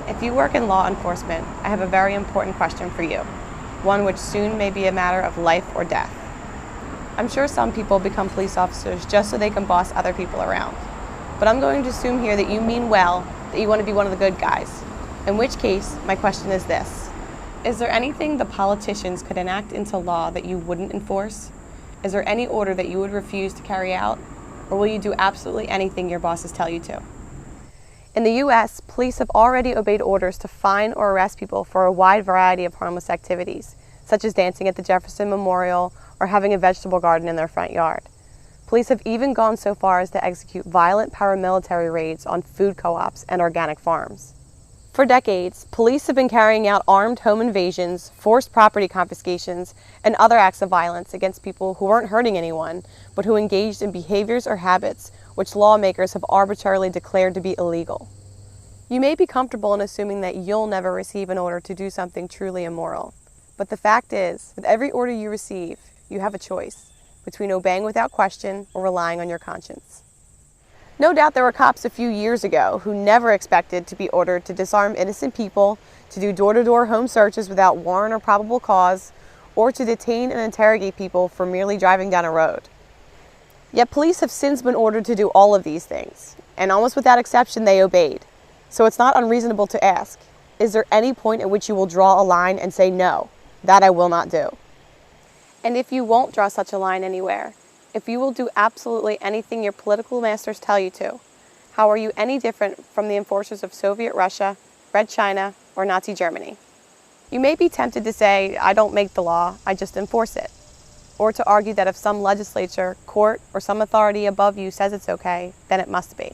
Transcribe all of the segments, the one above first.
If you work in law enforcement, I have a very important question for you, one which soon may be a matter of life or death. I'm sure some people become police officers just so they can boss other people around, but I'm going to assume here that you mean well, that you want to be one of the good guys, in which case, my question is this. Is there anything the politicians could enact into law that you wouldn't enforce? Is there any order that you would refuse to carry out, or will you do absolutely anything your bosses tell you to? In the U.S., police have already obeyed orders to fine or arrest people for a wide variety of harmless activities, such as dancing at the Jefferson Memorial or having a vegetable garden in their front yard. Police have even gone so far as to execute violent paramilitary raids on food co-ops and organic farms. For decades, police have been carrying out armed home invasions, forced property confiscations, and other acts of violence against people who weren't hurting anyone, but who engaged in behaviors or habits which lawmakers have arbitrarily declared to be illegal. You may be comfortable in assuming that you'll never receive an order to do something truly immoral. But the fact is, with every order you receive, you have a choice between obeying without question or relying on your conscience. No doubt there were cops a few years ago who never expected to be ordered to disarm innocent people, to do door-to-door home searches without warrant or probable cause, or to detain and interrogate people for merely driving down a road. Yet police have since been ordered to do all of these things, and almost without exception they obeyed. So it's not unreasonable to ask, is there any point at which you will draw a line and say, no, that I will not do? And if you won't draw such a line anywhere, if you will do absolutely anything your political masters tell you to, how are you any different from the enforcers of Soviet Russia, Red China, or Nazi Germany? You may be tempted to say, I don't make the law, I just enforce it. Or to argue that if some legislature, court, or some authority above you says it's okay, then it must be.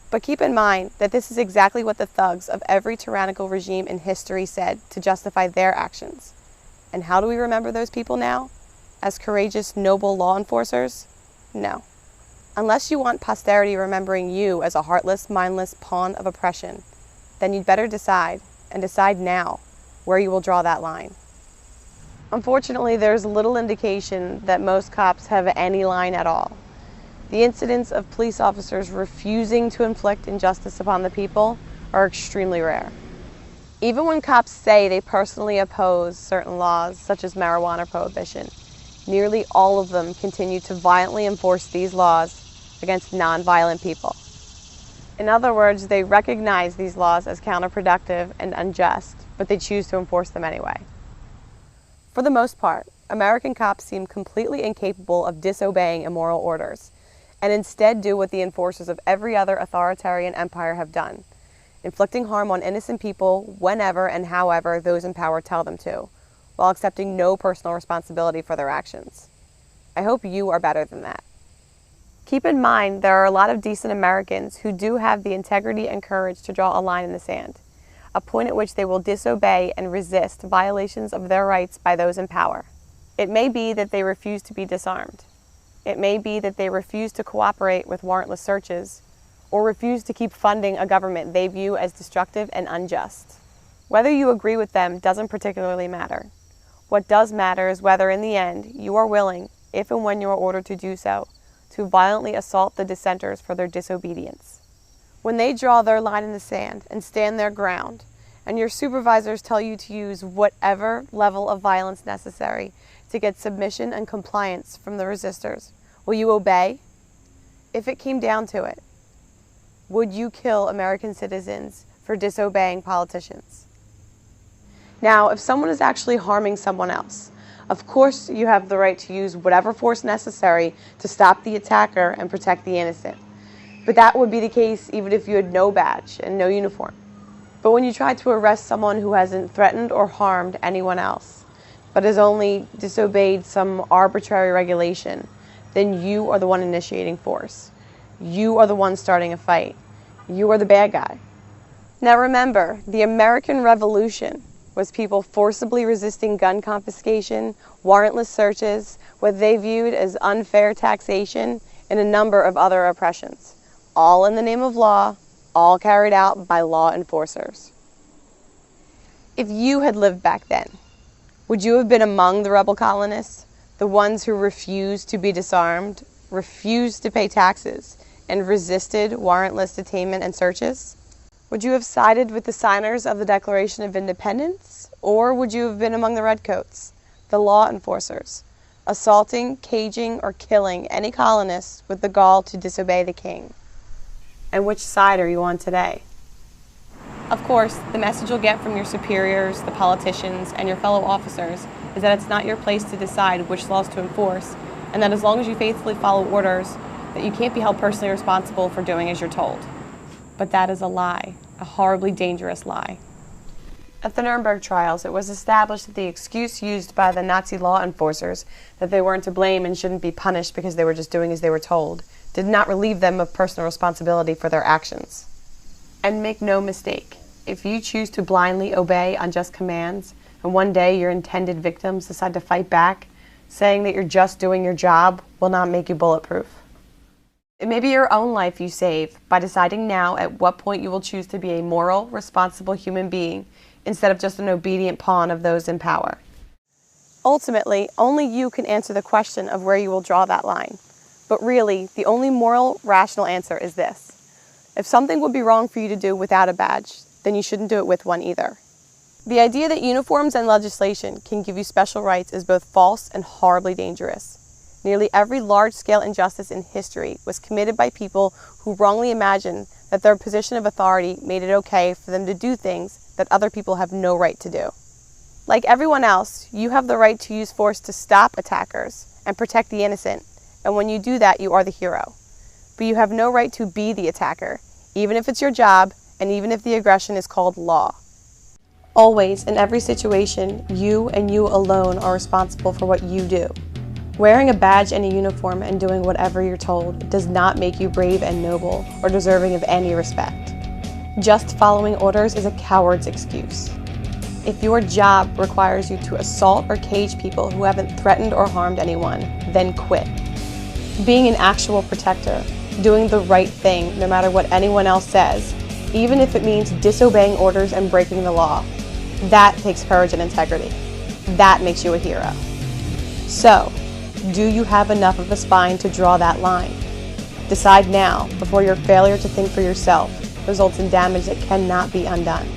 But keep in mind that this is exactly what the thugs of every tyrannical regime in history said to justify their actions. And how do we remember those people now? As courageous, noble law enforcers? No. Unless you want posterity remembering you as a heartless, mindless pawn of oppression, then you'd better decide, and decide now, where you will draw that line. Unfortunately, there's little indication that most cops have any line at all. The incidents of police officers refusing to inflict injustice upon the people are extremely rare. Even when cops say they personally oppose certain laws, such as marijuana prohibition, nearly all of them continue to violently enforce these laws against non-violent people. In other words, they recognize these laws as counterproductive and unjust, but they choose to enforce them anyway. For the most part, American cops seem completely incapable of disobeying immoral orders, and instead do what the enforcers of every other authoritarian empire have done, inflicting harm on innocent people whenever and however those in power tell them to, while accepting no personal responsibility for their actions. I hope you are better than that. Keep in mind there are a lot of decent Americans who do have the integrity and courage to draw a line in the sand, a point at which they will disobey and resist violations of their rights by those in power. It may be that they refuse to be disarmed. It may be that they refuse to cooperate with warrantless searches, or refuse to keep funding a government they view as destructive and unjust. Whether you agree with them doesn't particularly matter. What does matter is whether in the end you are willing, if and when you are ordered to do so, to violently assault the dissenters for their disobedience. When they draw their line in the sand and stand their ground, and your supervisors tell you to use whatever level of violence necessary to get submission and compliance from the resistors, will you obey? If it came down to it, would you kill American citizens for disobeying politicians? Now, if someone is actually harming someone else, of course you have the right to use whatever force necessary to stop the attacker and protect the innocent. But that would be the case even if you had no badge and no uniform. But when you try to arrest someone who hasn't threatened or harmed anyone else, but has only disobeyed some arbitrary regulation, then you are the one initiating force. You are the one starting a fight. You are the bad guy. Now remember, the American Revolution was people forcibly resisting gun confiscation, warrantless searches, what they viewed as unfair taxation, and a number of other oppressions. All in the name of law, all carried out by law enforcers. If you had lived back then, would you have been among the rebel colonists, the ones who refused to be disarmed, refused to pay taxes, and resisted warrantless detainment and searches? Would you have sided with the signers of the Declaration of Independence, or would you have been among the redcoats, the law enforcers, assaulting, caging, or killing any colonists with the gall to disobey the king? And which side are you on today? Of course, the message you'll get from your superiors, the politicians, and your fellow officers is that it's not your place to decide which laws to enforce, and that as long as you faithfully follow orders, that you can't be held personally responsible for doing as you're told. But that is a lie, a horribly dangerous lie. At the Nuremberg trials, it was established that the excuse used by the Nazi law enforcers that they weren't to blame and shouldn't be punished because they were just doing as they were told did not relieve them of personal responsibility for their actions. And make no mistake, if you choose to blindly obey unjust commands, and one day your intended victims decide to fight back, saying that you're just doing your job will not make you bulletproof. It may be your own life you save by deciding now at what point you will choose to be a moral, responsible human being instead of just an obedient pawn of those in power. Ultimately, only you can answer the question of where you will draw that line. But really, the only moral, rational answer is this. If something would be wrong for you to do without a badge, then you shouldn't do it with one either. The idea that uniforms and legislation can give you special rights is both false and horribly dangerous. Nearly every large-scale injustice in history was committed by people who wrongly imagined that their position of authority made it okay for them to do things that other people have no right to do. Like everyone else, you have the right to use force to stop attackers and protect the innocent, and when you do that, you are the hero. But you have no right to be the attacker, even if it's your job, and even if the aggression is called law. Always, in every situation, you and you alone are responsible for what you do. Wearing a badge and a uniform and doing whatever you're told does not make you brave and noble or deserving of any respect. Just following orders is a coward's excuse. If your job requires you to assault or cage people who haven't threatened or harmed anyone, then quit. Being an actual protector, doing the right thing no matter what anyone else says, even if it means disobeying orders and breaking the law, that takes courage and integrity. That makes you a hero. So, do you have enough of a spine to draw that line? Decide now, before your failure to think for yourself results in damage that cannot be undone.